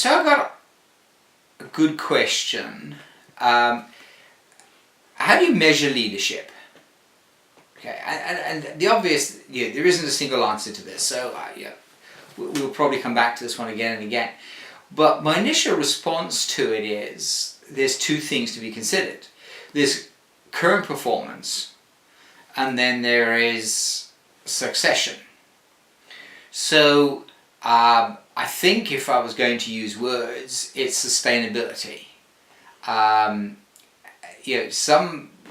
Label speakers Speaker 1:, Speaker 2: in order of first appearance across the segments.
Speaker 1: So I've got a good question. How do you measure leadership? Okay, and the obvious, there isn't a single answer to this, so we'll probably come back to this one again and again. But my initial response to it is, there's two things to be considered. There's current performance, and then there is succession. So I think if I was going to use words, it's sustainability.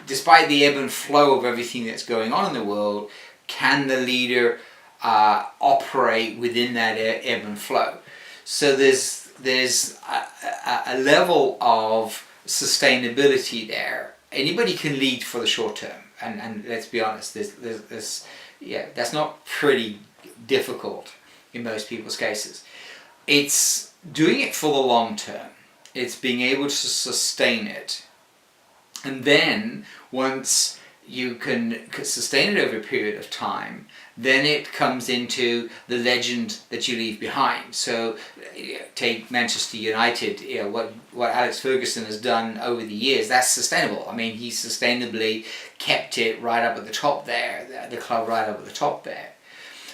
Speaker 1: Despite the ebb and flow of everything that's going on in the world, can the leader operate within that ebb and flow? So there's a level of sustainability there. Anybody can lead for the short term, and let's be honest, that's not pretty difficult in most people's cases. It's doing it for the long term. It's being able to sustain it. And then once you can sustain it over a period of time, then it comes into the legend that you leave behind. So take Manchester United, what Alex Ferguson has done over the years, that's sustainable. I mean, he sustainably kept it right up at the top there, the club right up at the top there.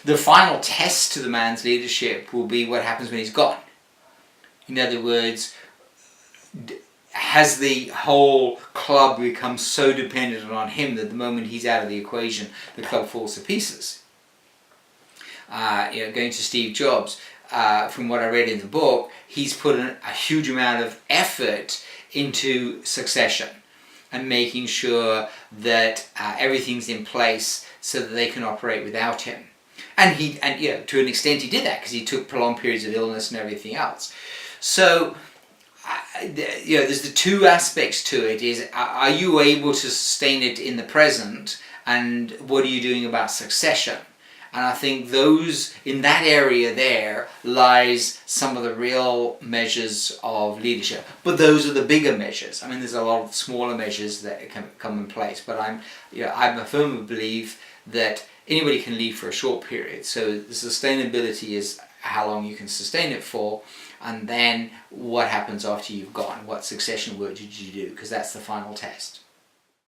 Speaker 1: The final test to the man's leadership will be what happens when he's gone. In other words, has the whole club become so dependent on him that the moment he's out of the equation, the club falls to pieces? Going to Steve Jobs, from what I read in the book, he's put a huge amount of effort into succession and making sure that everything's in place so that they can operate without him. And to an extent he did that, because he took prolonged periods of illness and everything else. So there's the two aspects to it. Is, are you able to sustain it in the present, and what are you doing about succession? And I think in that area there lies some of the real measures of leadership. But those are the bigger measures. I mean, there's a lot of smaller measures that can come in place. But I'm a firm believer that anybody can lead for a short period. So the sustainability is how long you can sustain it for, and then what happens after you've gone. What succession work did you do? Because that's the final test.